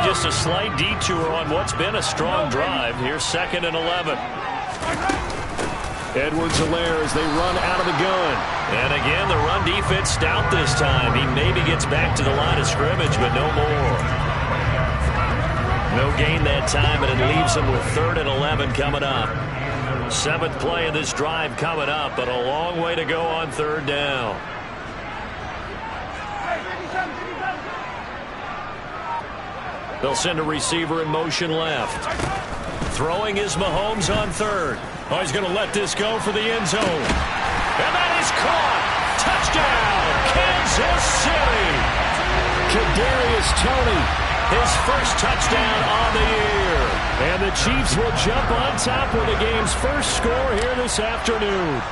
just a slight detour on what's been a strong drive. Here's 2nd and 11. Edwards-Helaire as they run out of the gun. And again, the run defense stout this time. He maybe gets back to the line of scrimmage, but no more. No gain that time, and it leaves them with 3rd and 11 coming up. 7th play of this drive coming up, but a long way to go on 3rd down. They'll send a receiver in motion left. Throwing is Mahomes on 3rd. Oh, he's going to let this go for the end zone. And that is caught. Touchdown, Kansas City. Kadarius Toney, his first touchdown on the year. And the Chiefs will jump on top with the game's first score here this afternoon.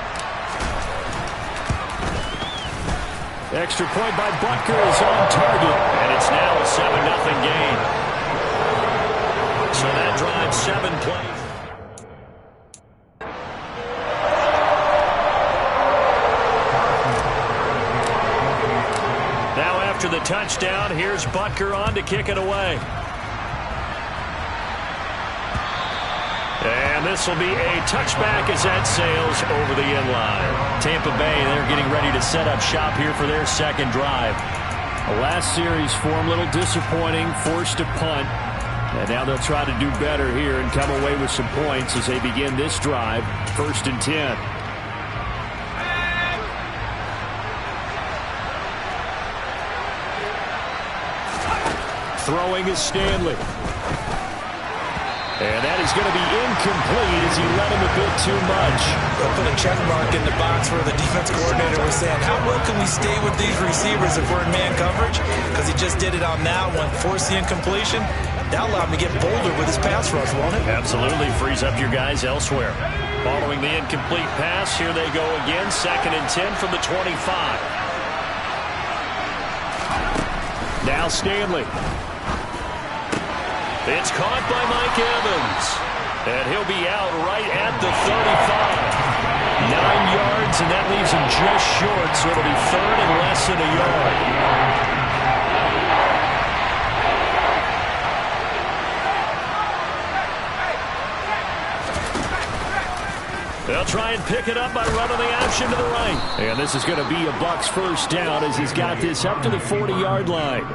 Extra point by Butker is on target. And it's now a 7-0 game. So that drives 7 plays. Now after the touchdown, here's Butker on to kick it away. And this will be a touchback as that sails over the end line. Tampa Bay, they're getting ready to set up shop here for their 2nd drive. The last series for them, a little disappointing, forced to punt. And now they'll try to do better here and come away with some points as they begin this drive, 1st and 10. Throwing is Stanley. And that is going to be incomplete as he let him a bit too much. They'll put a check mark in the box where the defense coordinator was saying, how well can we stay with these receivers if we're in man coverage? Because he just did it on that one, forced the incompletion. That allowed him to get bolder with his pass rush, won't it? Absolutely. Frees up your guys elsewhere. Following the incomplete pass, here they go again. 2nd and 10 from the 25. Now Stanley. It's caught by Mike Evans. And he'll be out right at the 35. 9 yards, and that leaves him just short, so it'll be 3rd and less than a yard. They'll try and pick it up by running the option to the right. And this is going to be a Bucs first down as he's got this up to the 40-yard line.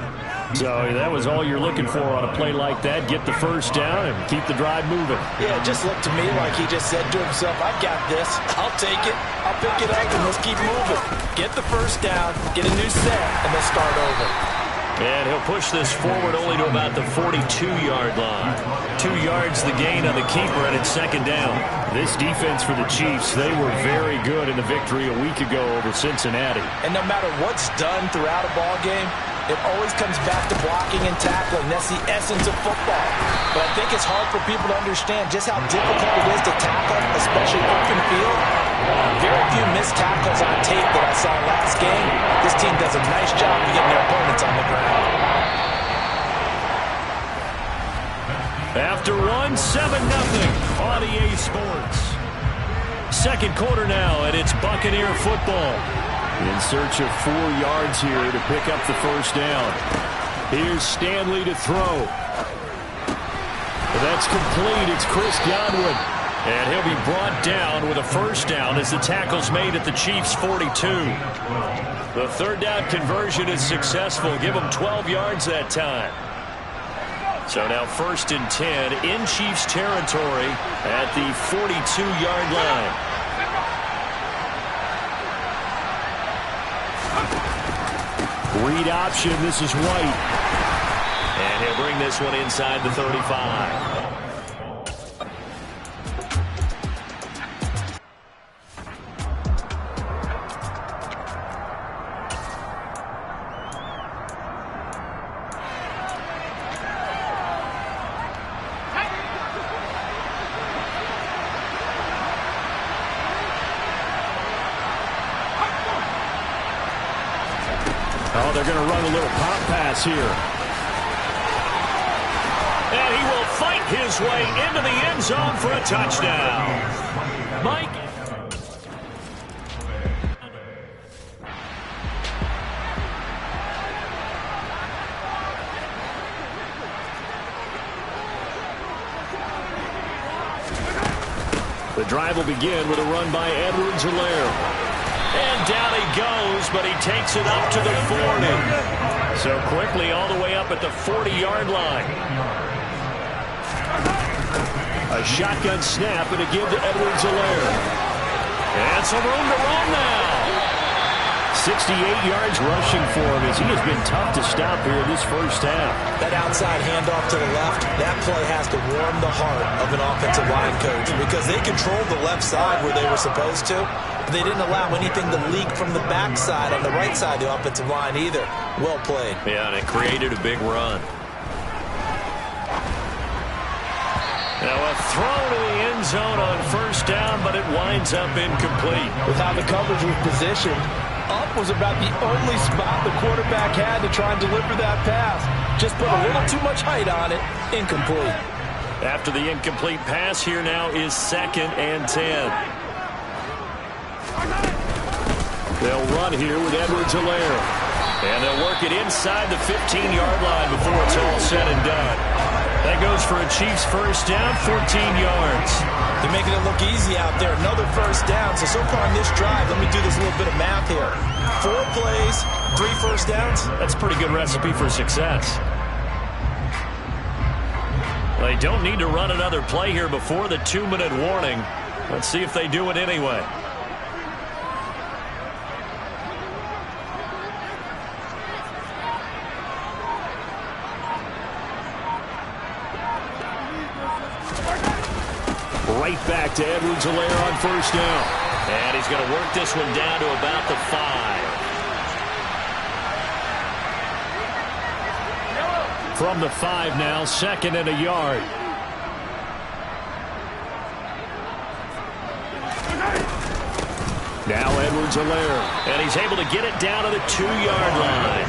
So that was all you're looking for on a play like that. Get the first down and keep the drive moving. Yeah, it just looked to me like he just said to himself, I've got this. I'll take it. I'll pick it up, and let's keep moving. Get the first down, get a new set, and then start over. And he'll push this forward only to about the 42-yard line. 2 yards the gain on the keeper, and it's 2nd down. This defense for the Chiefs, they were very good in the victory a week ago over Cincinnati. And no matter what's done throughout a ball game, it always comes back to blocking and tackling. That's the essence of football. But I think it's hard for people to understand just how difficult it is to tackle, especially open field. Very few missed tackles on tape that I saw last game. This team does a nice job of getting their opponents on the ground. After one, 7-0 on EA Sports. 2nd quarter now, and it's Buccaneer football. In search of 4 yards here to pick up the first down. Here's Stanley to throw. That's complete. It's Chris Godwin. And he'll be brought down with a first down as the tackle's made at the Chiefs' 42. The 3rd down conversion is successful. Give them 12 yards that time. So now 1st and 10 in Chiefs territory at the 42-yard line. Read option. This is White. And he'll bring this one inside the 35. Oh, they're going to run a little pop pass here. And he will fight his way into the end zone for a touchdown. Mike. The drive will begin with a run by Edwards-Helaire. And down he goes, but he takes it up to the 40. So quickly all the way up at the 40-yard line. A shotgun snap and a give to Edwards-Helaire. And some room to run now. 68 yards rushing for him as he has been tough to stop here in this first half. That outside handoff to the left, that play has to warm the heart of an offensive line coach because they controlled the left side where they were supposed to, but they didn't allow anything to leak from the backside on the right side of the offensive line either. Well played. Yeah, and it created a big run. Now a throw to the end zone on first down, but it winds up incomplete. With how the coverage was positioned, up was about the only spot the quarterback had to try and deliver that pass. Just put a little too much height on it. Incomplete. After the incomplete pass, here now is 2nd and 10. They'll run here with Edwards-Helaire. And they'll work it inside the 15-yard line before it's all said and done. That goes for a Chiefs first down, 14 yards. They're making it look easy out there. Another first down. So far in this drive, let me do this little bit of math here. 4 plays, 3 first downs. That's a pretty good recipe for success. They don't need to run another play here before the 2-minute warning. Let's see if they do it anyway. Right back to Edwards-Helaire on first down. And he's going to work this one down to about the 5. From the 5 now, 2nd and a yard. Now Edwards-Helaire. And he's able to get it down to the 2-yard line.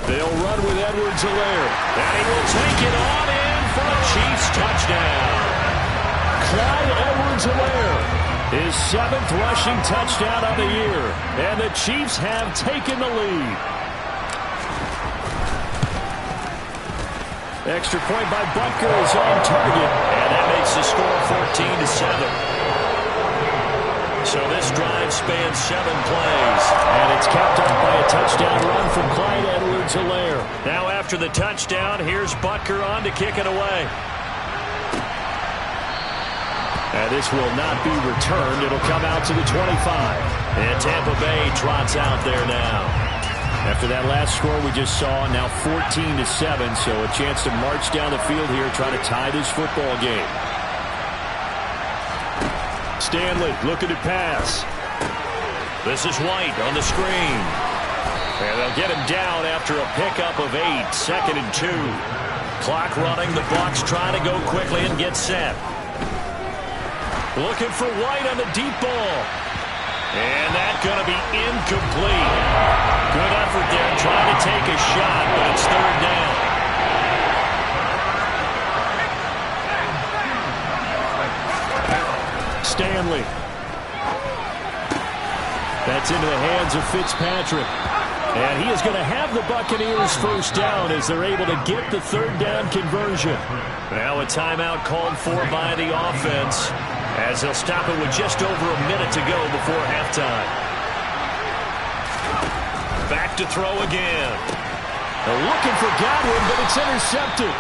They'll run with Edwards-Helaire. And he will take it on in for a Chiefs touchdown. Clyde Edwards-Helaire, his 7th rushing touchdown of the year. And the Chiefs have taken the lead. Extra point by Butker is on target. And that makes the score 14-7. So this drive spans 7 plays. And it's capped off by a touchdown run from Clyde Edwards-Helaire. Now after the touchdown, here's Butker on to kick it away. And this will not be returned. It'll come out to the 25. And Tampa Bay trots out there now. After that last score we just saw, now 14-7. So a chance to march down the field here, try to tie this football game. Stanley looking to pass. This is White on the screen. And they'll get him down after a pickup of 8. 2nd and 2. Clock running. The Bucs trying to go quickly and get set. Looking for White on the deep ball. And that's going to be incomplete. Good effort there trying to take a shot, but it's 3rd down. Stanley. That's into the hands of Fitzpatrick. And he is going to have the Buccaneers first down as they're able to get the 3rd down conversion. Now a timeout called for by the offense as they'll stop it with just over a minute to go before halftime. Back to throw again. They're looking for Godwin, but it's intercepted.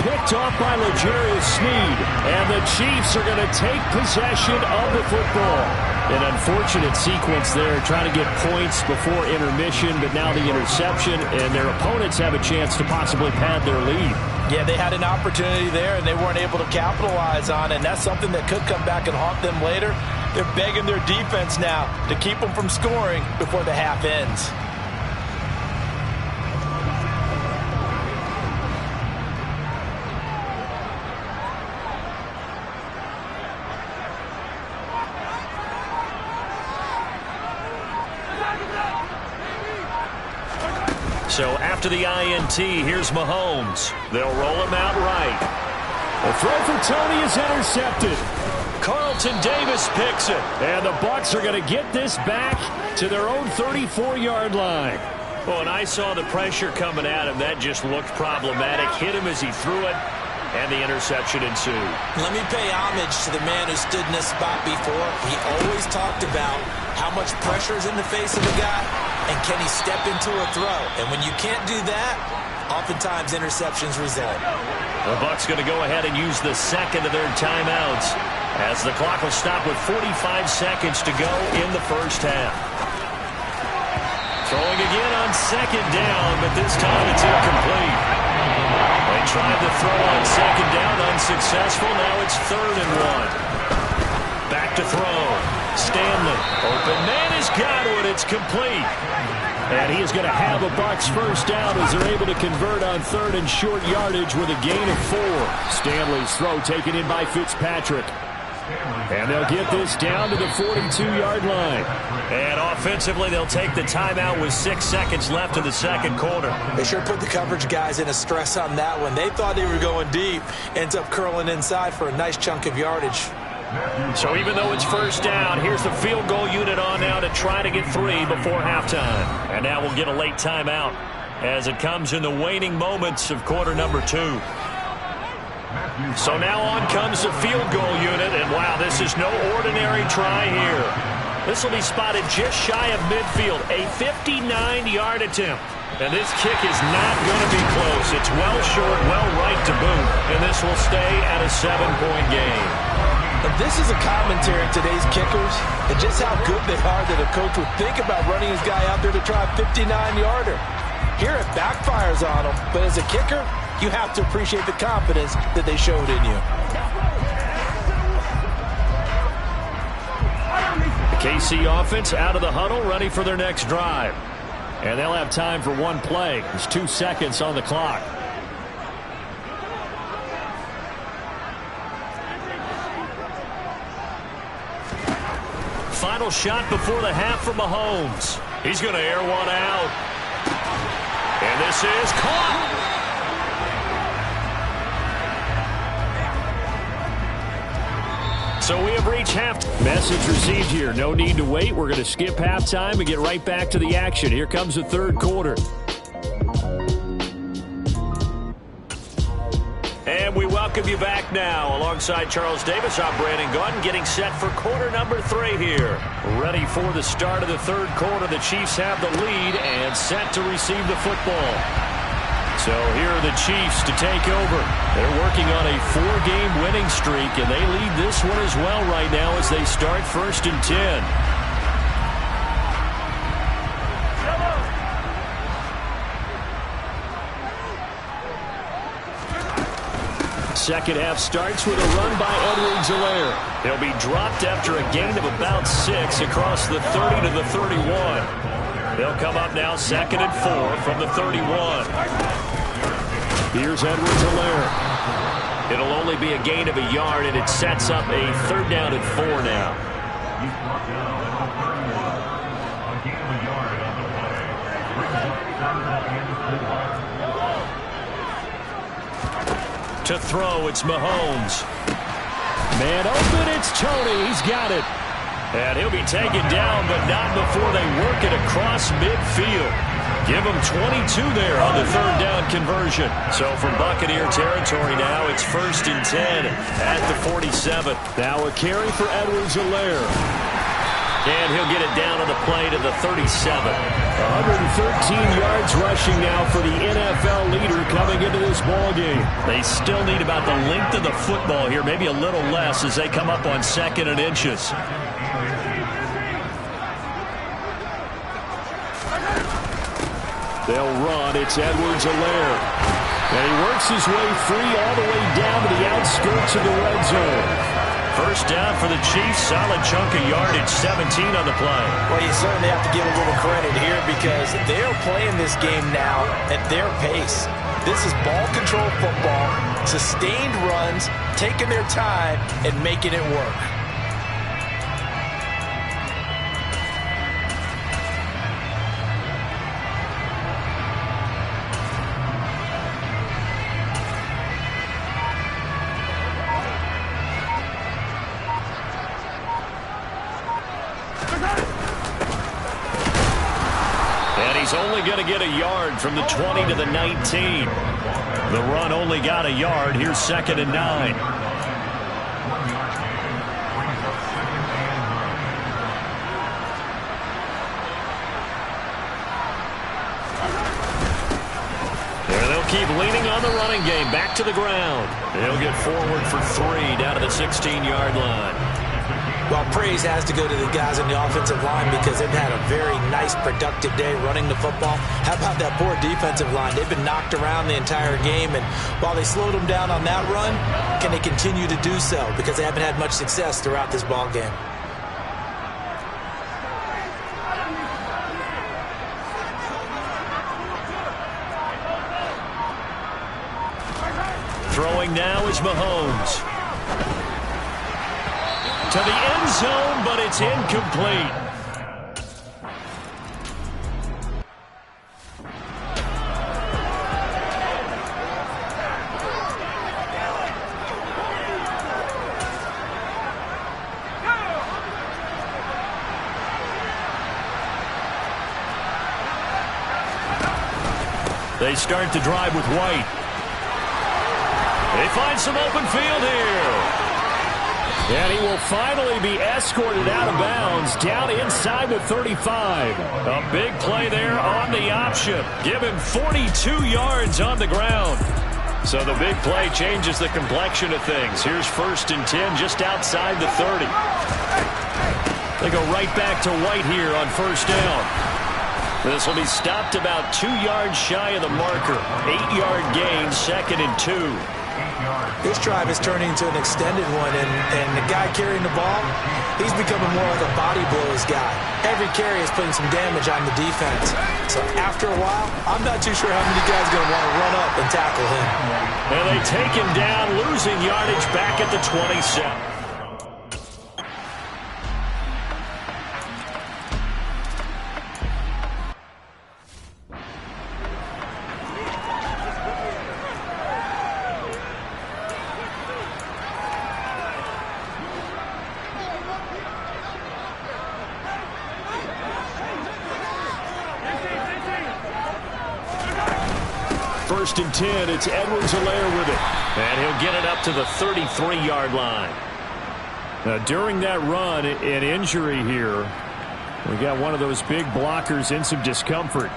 Picked off by L'Jarius Sneed. And the Chiefs are going to take possession of the football. An unfortunate sequence there, trying to get points before intermission, but now the interception, and their opponents have a chance to possibly pad their lead. Yeah, they had an opportunity there, and they weren't able to capitalize on it, and that's something that could come back and haunt them later. They're begging their defense now to keep them from scoring before the half ends. So after the INT, here's Mahomes. They'll roll him out right. The throw for Tony is intercepted. Carlton Davis picks it. And the Bucs are going to get this back to their own 34-yard line. Well, and I saw the pressure coming at him. That just looked problematic. Hit him as he threw it, and the interception ensued. Let me pay homage to the man who stood in this spot before. He always talked about how much pressure is in the face of a guy, and can he step into a throw. And when you can't do that, oftentimes interceptions result. The Bucs going to go ahead and use the second of their timeouts as the clock will stop with 45 seconds to go in the first half. Throwing again on second down, but this time it's incomplete. They tried to throw on second down, unsuccessful. Now it's 3rd and 1. Back to throw. Stanley. Open man has got it. It's complete. And he is going to have a Bucs first down as they're able to convert on 3rd and short yardage with a gain of 4. Stanley's throw taken in by Fitzpatrick. And they'll get this down to the 42-yard line. And offensively, they'll take the timeout with 6 seconds left in the second quarter. They sure put the coverage guys in a stress on that one. They thought they were going deep. Ends up curling inside for a nice chunk of yardage. So even though it's first down, here's the field goal unit on now to try to get 3 before halftime. And now we'll get a late timeout as it comes in the waning moments of quarter number 2. So now on comes the field goal unit, and wow, this is no ordinary try here. This will be spotted just shy of midfield, a 59-yard attempt. And this kick is not going to be close. It's well short, well right to boot, and this will stay at a 7-point game. And this is a commentary on today's kickers and just how good they are that a coach would think about running his guy out there to try a 59-yarder. Here it backfires on him, but as a kicker, you have to appreciate the confidence that they showed in you. KC offense out of the huddle, ready for their next drive. And they'll have time for one play. There's 2 seconds on the clock. Final shot before the half for Mahomes. He's going to air one out. And this is caught. So we have reached half. Message received here. No need to wait. We're going to skip halftime and get right back to the action. Here comes the third quarter. And we welcome you back now. Alongside Charles Davis, I'm Brandon Gaudin, getting set for quarter number 3 here. Ready for the start of the third quarter. The Chiefs have the lead and set to receive the football. So here are the Chiefs to take over. They're working on a 4-game winning streak, and they lead this one as well right now as they start 1st and 10. Second half starts with a run by Edwards-Helaire. He'll be dropped after a gain of about 6 across the 30 to the 31. They'll come up now 2nd and 4 from the 31. Here's Edwards-Helaire. It'll only be a gain of a yard, and it sets up a 3rd down and 4 now. To throw, it's Mahomes. Man open, it's Tony. He's got it. And he'll be taken down, but not before they work it across midfield. Give him 22 there on the 3rd down conversion. So from Buccaneer territory now, it's 1st and 10 at the 47. Now a carry for Edwards-Helaire. And he'll get it down on the play to the 37. 113 yards rushing now for the NFL leader coming into this ballgame. They still need about the length of the football here, maybe a little less as they come up on 2nd and inches. They'll run. It's Edwards-Helaire. And he works his way free all the way down to the outskirts of the red zone. First down for the Chiefs. Solid chunk of yardage. 17 on the play. Well, you certainly have to give a little credit here because they're playing this game now at their pace. This is ball control football, sustained runs, taking their time, and making it work. only going to get a yard from the 20 to the 19. The run only got a yard. Here's 2nd and 9. They'll keep leaning on the running game. Back to the ground. They'll get forward for 3 down to the 16-yard line. Well, praise has to go to the guys on the offensive line because they've had a very nice, productive day running the football. How about that poor defensive line? They've been knocked around the entire game, and while they slowed them down on that run, can they continue to do so? Because they haven't had much success throughout this ball game. Throwing now is Mahomes. To the end zone, but it's incomplete. They start to drive with White. They find some open field here. And he will finally be escorted out of bounds down inside the 35. A big play there on the option. Give him 42 yards on the ground. So the big play changes the complexion of things. Here's 1st and 10 just outside the 30. They go right back to White here on 1st down. This will be stopped about 2 yards shy of the marker. 8-yard gain, 2nd and 2. This drive is turning into an extended one, and the guy carrying the ball, he's becoming more like a body blows guy. Every carry is putting some damage on the defense. So after a while, I'm not too sure how many guys are going to want to run up and tackle him. And they take him down, losing yardage back at the 27. First and 10, it's Edwards-Helaire with it. And he'll get it up to the 33-yard line. Now, during that run, an injury here. We got one of those big blockers in some discomfort.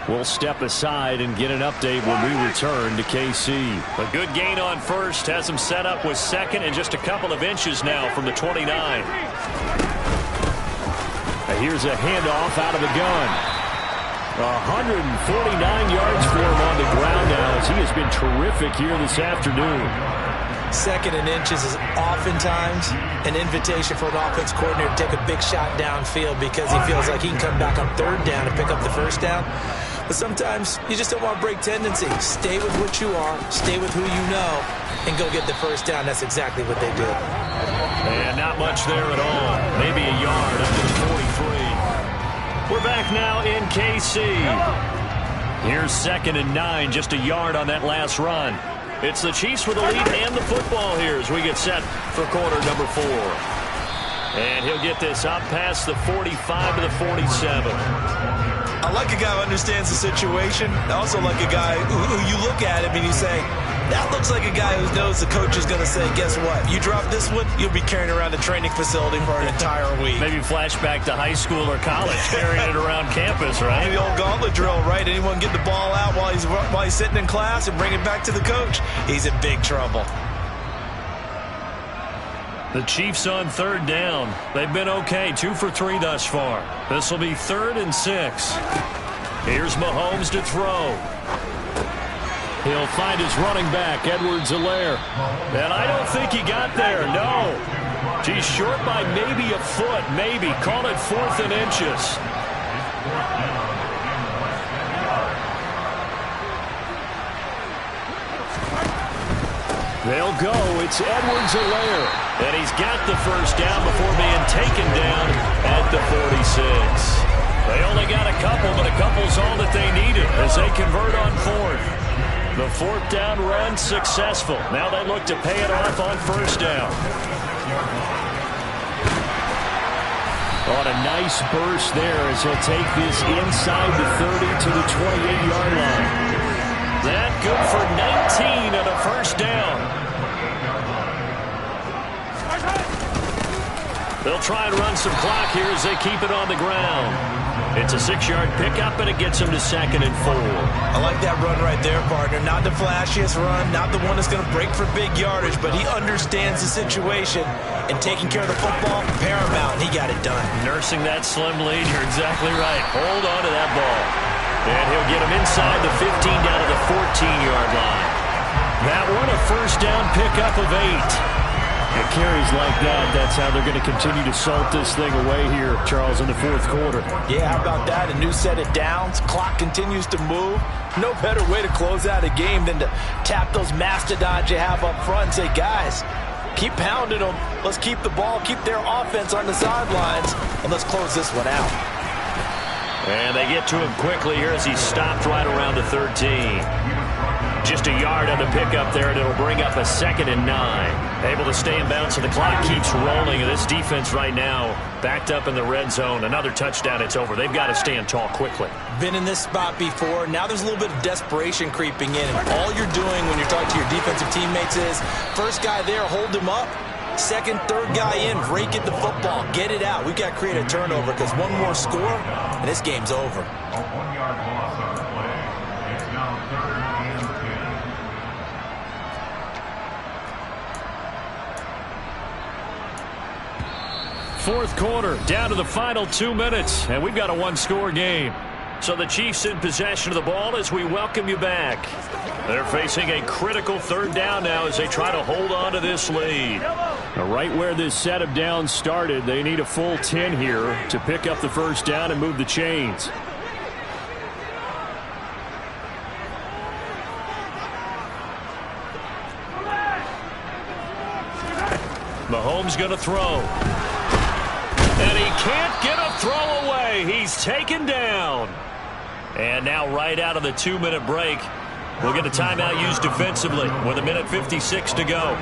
We'll step aside and get an update when we return to KC. A good gain on first. Has him set up with 2nd and just a couple of inches now from the 29. Now here's a handoff out of the gun. 149 yards for him on the ground now as he has been terrific here this afternoon. 2nd and inches is oftentimes an invitation for an offense coordinator to take a big shot downfield because he feels like he can come back on 3rd down and pick up the 1st down. But sometimes you just don't want to break tendency. Stay with what you are, stay with who you know, and go get the 1st down. That's exactly what they did. And not much there at all. Maybe a yard up to the 43. We're back now in KC. Here's 2nd and 9, just a yard on that last run. It's the Chiefs with the lead and the football here as we get set for quarter number 4. And he'll get this up past the 45 to the 47. I like a guy who understands the situation. I also like a guy who you look at him and you say, that looks like a guy who knows the coach is going to say, guess what? You drop this one, you'll be carrying around the training facility for an entire week. Maybe flashback to high school or college, carrying it around campus, right? Maybe the old gauntlet drill, right? Anyone get the ball out while he's sitting in class and bring it back to the coach? He's in big trouble. The Chiefs on 3rd down. They've been okay, 2 for 3 thus far. This will be 3rd and 6. Here's Mahomes to throw. He'll find his running back, Edwards-Helaire. And I don't think he got there, no. He's short by maybe a foot, maybe. Call it 4th and inches. They'll go. It's Edwards-Helaire. And he's got the 1st down before being taken down at the 46. They only got a couple, but a couple's all that they needed as they convert on 4th. The 4th down run successful. Now they look to pay it off on 1st down. On a nice burst there as he'll take this inside the 30 to the 28-yard line. That good for 19 and a first down. They'll try and run some clock here as they keep it on the ground. It's a 6-yard pickup, and it gets them to 2nd and 4. I like that run right there, partner. Not the flashiest run, not the one that's going to break for big yardage, but he understands the situation, and taking care of the football, paramount, and he got it done. Nursing that slim lead, you're exactly right. Hold on to that ball. And he'll get him inside the 15 down to the 14-yard line. That one, a first down pickup of 8. It carries like that. That's how they're going to continue to salt this thing away here, Charles, in the 4th quarter. Yeah, how about that? A new set of downs. Clock continues to move. No better way to close out a game than to tap those mastodons you have up front and say, guys, keep pounding them. Let's keep the ball, keep their offense on the sidelines, and let's close this one out. And they get to him quickly here as he's stopped right around the 13. Just a yard on the pickup there, and it'll bring up a 2nd and 9. Able to stay in bounds, so the clock keeps rolling. And this defense right now backed up in the red zone. Another touchdown, it's over. They've got to stand tall quickly. Been in this spot before. Now there's a little bit of desperation creeping in. And all you're doing when you're talking to your defensive teammates is, first guy there, hold him up. Second, third guy in, rake at the football. Get it out. We've got to create a turnover because one more score, and this game's over. A 1-yard loss on the play. It's now 3rd and 10. Fourth quarter, down to the final 2 minutes, and we've got a 1-score game. So the Chiefs in possession of the ball as we welcome you back. They're facing a critical 3rd down now as they try to hold on to this lead. Right where this set of downs started, they need a full 10 here to pick up the first down and move the chains. Mahomes going to throw. And he can't get a throw away. He's taken down. And now right out of the 2-minute break, we'll get a timeout used defensively with 1:56 to go.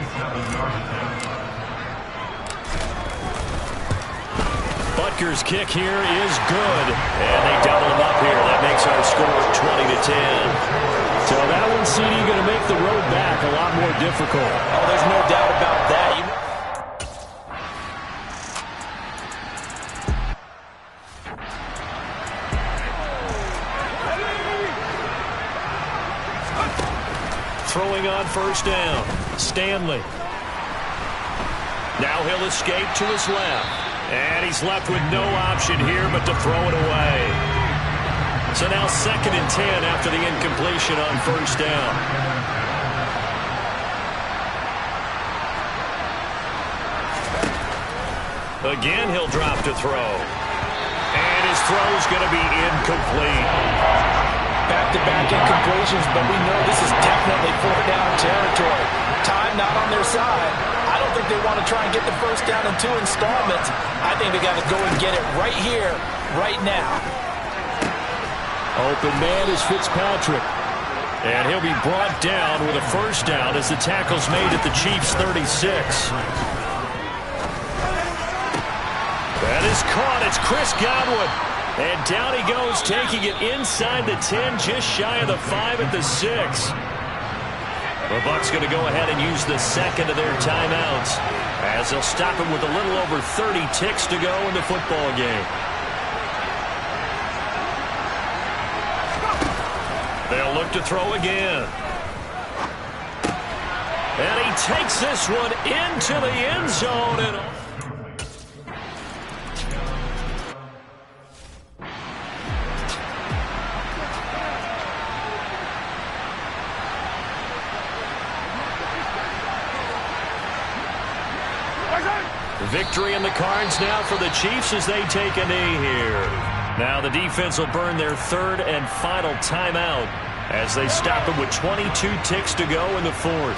Butker's kick here is good. And they double him up here. That makes our score 20-10. So that one, CD, going to make the road back a lot more difficult. Oh, there's no doubt about that. Throwing on first down, Stanley. Now he'll escape to his left. And he's left with no option here but to throw it away. So now 2nd and 10 after the incompletion on first down. Again, he'll drop to throw. And his throw's going to be incomplete. Back-to-back incompletions, but we know this is definitely 4th down territory. Time not on their side. I don't think they want to try and get the first down in 2 installments. I think they got to go and get it right here, right now. Open man is Fitzpatrick. And he'll be brought down with a first down as the tackle's made at the Chiefs' 36. That is caught. It's Chris Godwin. And down he goes, taking it inside the 10, just shy of the 5 at the 6. The Bucs going to go ahead and use the 2nd of their timeouts as they'll stop him with a little over 30 ticks to go in the football game. They'll look to throw again. And he takes this one into the end zone. And victory in the cards now for the Chiefs as they take a knee here. Now the defense will burn their 3rd and final timeout as they stop him with 22 ticks to go in the 4th.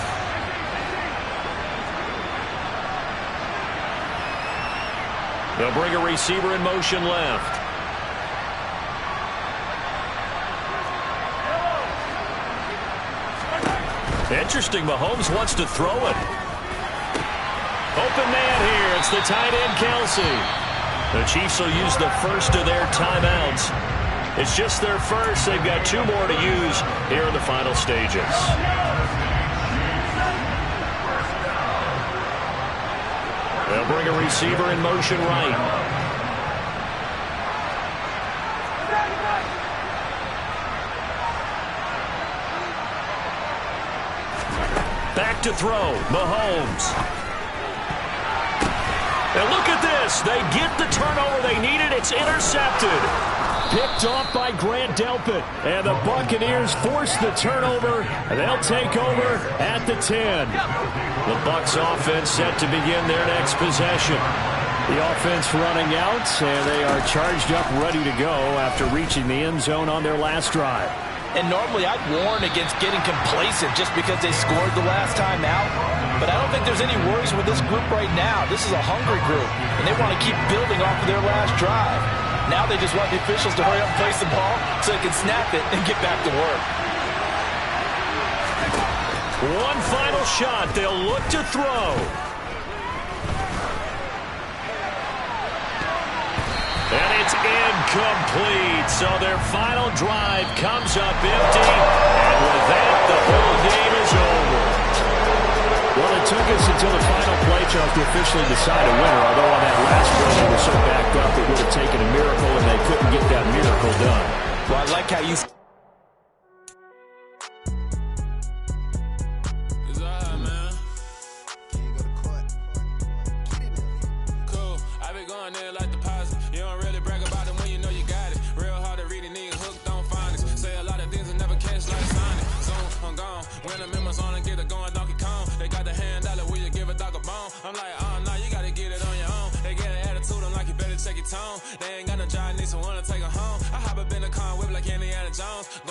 They'll bring a receiver in motion left. Interesting, Mahomes wants to throw it. Open man here. It's the tight end, Kelsey. The Chiefs will use the first of their timeouts. It's just their first. They've got 2 more to use here in the final stages. They'll bring a receiver in motion right. Back to throw, Mahomes. And look at this. They get the turnover they needed. It's intercepted. Picked off by Grant Delpit. And the Buccaneers force the turnover. And they'll take over at the 10. The Bucs offense set to begin their next possession. The offense running out, and they are charged up, ready to go after reaching the end zone on their last drive. And normally I'd warn against getting complacent just because they scored the last time out. But I don't think there's any worries with this group right now. This is a hungry group, and they want to keep building off of their last drive. Now they just want the officials to hurry up and place the ball so they can snap it and get back to work. One final shot. They'll look to throw. And it's incomplete. So their final drive comes up empty. And with that, the whole game is over. Well, it took us until the final play chart to officially decide a winner. Although on that last play, they were so backed up, it would have taken a miracle, and they couldn't get that miracle done. Well, I like how you... They ain't got no job, need someone to take her home. I hop up in the car, whip like Indiana Jones.